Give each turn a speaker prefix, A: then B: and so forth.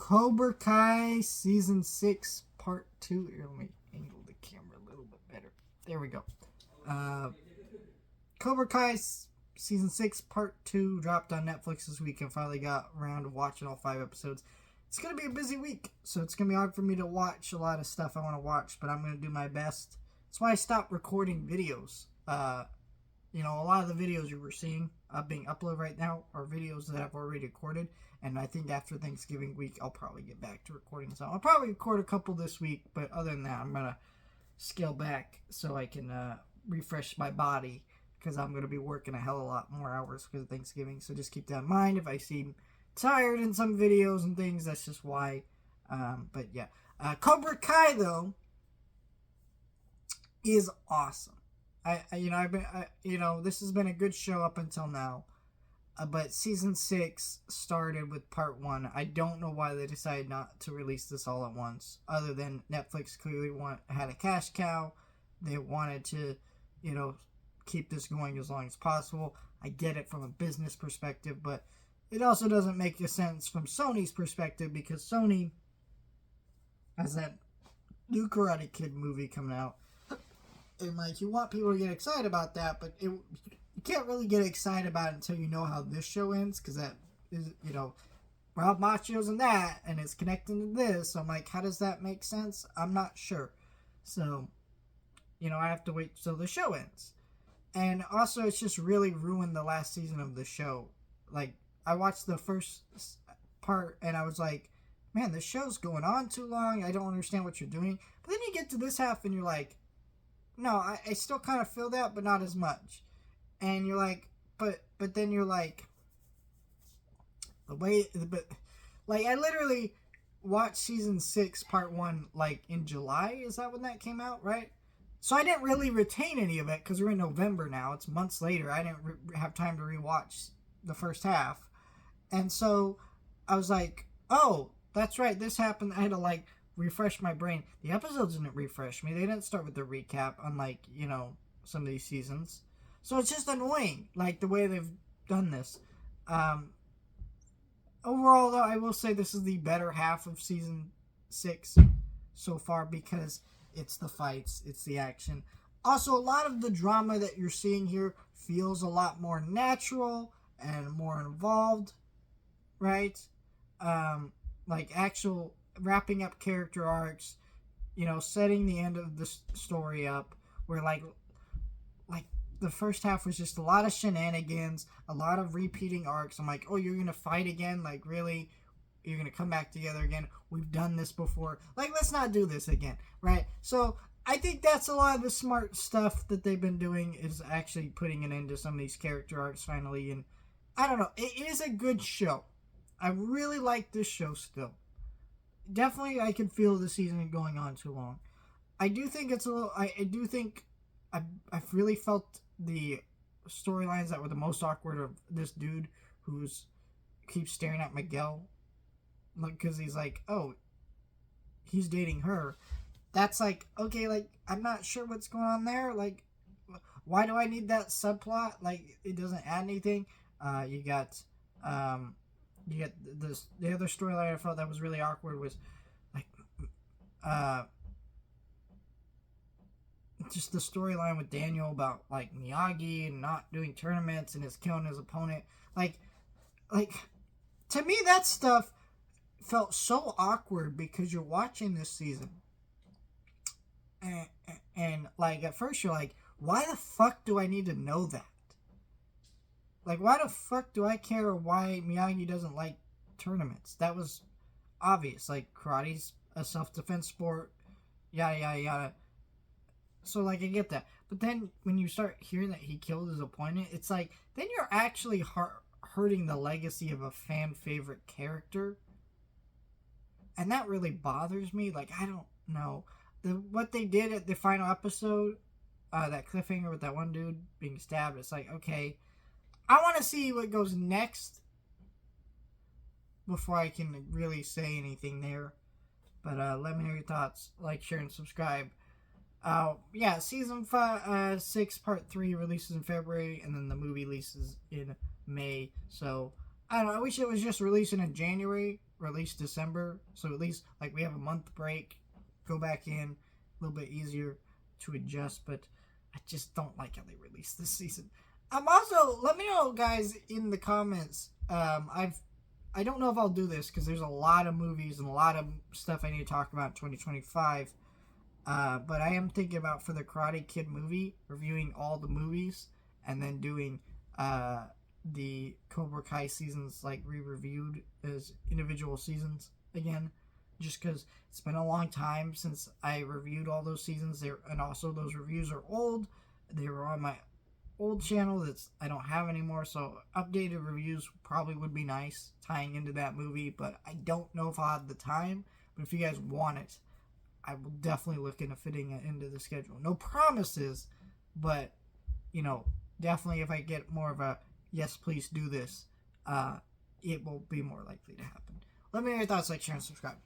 A: Cobra Kai Season 6 Part 2. Here, let me angle the camera a little bit better. There we go. Cobra Kai Season 6 Part 2 dropped on Netflix this week and finally got around to watching all 5 episodes. It's going to be a busy week, so it's going to be hard for me to watch a lot of stuff I want to watch, but I'm going to do my best. That's why I stopped recording videos. A lot of the videos you were seeing being uploaded right now are videos that I've already recorded, and I think after Thanksgiving week, I'll probably get back to recording some. I'll probably record a couple this week, but other than that, I'm going to scale back so I can refresh my body, because I'm going to be working a hell of a lot more hours because of Thanksgiving, so just keep that in mind. If I seem tired in some videos and things, that's just why. But yeah, Cobra Kai though is awesome. This has been a good show up until now, but season 6 started with part 1. I don't know why they decided not to release this all at once, other than Netflix clearly had a cash cow. They wanted to, keep this going as long as possible. I get it from a business perspective, but it also doesn't make sense from Sony's perspective, because Sony has that new Karate Kid movie coming out. And, you want people to get excited about that, but you can't really get excited about it until you know how this show ends, because that is, Rob Macchio's in that, and it's connecting to this. So I'm like, how does that make sense? I'm not sure. So, I have to wait till the show ends. And also, it's just really ruined the last season of the show. I watched the first part, and I was like, man, this show's going on too long. I don't understand what you're doing. But then you get to this half, and you're like, no, I still kind of feel that, but not as much. And you're like, but then you're like, I literally watched season 6, part 1, in July. Is that when that came out, right? So I didn't really retain any of it, because we're in November now. It's months later. I didn't have time to rewatch the first half. And so I was like, oh, that's right, this happened. I had to, refresh my brain. The episodes didn't refresh me. They didn't start with the recap, unlike, some of these seasons. So it's just annoying, the way they've done this. Overall, though, I will say this is the better half of season 6 so far, because it's the fights, it's the action. Also, a lot of the drama that you're seeing here feels a lot more natural and more involved, right? Actual wrapping up character arcs, setting the end of the story up, where the first half was just a lot of shenanigans, a lot of repeating arcs. I'm like, oh, you're gonna fight again? Really? You're gonna come back together again? We've done this before. Let's not do this again, right? So I think that's a lot of the smart stuff that they've been doing, is actually putting an end to some of these character arcs finally. And I don't know, it is a good show. I really like this show still. Definitely, I can feel the season going on too long. I do think it's a little. I do think I've really felt the storylines that were the most awkward of this dude who's keeps staring at Miguel, because he's like, oh, he's dating her. That's okay. I'm not sure what's going on there. Why do I need that subplot? It doesn't add anything. You got this. The other storyline I felt that was really awkward was just the storyline with Daniel about Miyagi and not doing tournaments and his killing his opponent. To me, that stuff felt so awkward, because you're watching this season and at first you're like, why the fuck do I need to know that? Why the fuck do I care why Miyagi doesn't like tournaments? That was obvious. Karate's a self-defense sport, yada, yada, yada. So, I get that. But then, when you start hearing that he killed his opponent, it's then you're actually hurting the legacy of a fan-favorite character. And that really bothers me. I don't know. What they did at the final episode, that cliffhanger with that one dude being stabbed, it's okay, I want to see what goes next before I can really say anything there. But let me know your thoughts. Share, and subscribe. Season 6 part 3 releases in February, and then the movie releases in May. So I don't know, I wish it was just releasing in January release December, so at least like we have a month break, go back in, a little bit easier to adjust. But I just don't like how they released this season. I'm also, let me know, guys, in the comments. I don't know if I'll do this because there's a lot of movies and a lot of stuff I need to talk about in 2025. But I am thinking about, for the Karate Kid movie, reviewing all the movies and then doing the Cobra Kai seasons like re-reviewed as individual seasons again, just because it's been a long time since I reviewed all those seasons there, and also those reviews are old. They were on my old channel that's I don't have anymore, so updated reviews probably would be nice tying into that movie, but I don't know if I'll have the time. But if you guys want it, I will definitely look into fitting it into the schedule. No promises, but definitely if I get more of a yes, please do this, it will be more likely to happen. Let me know your thoughts, like, share, and subscribe.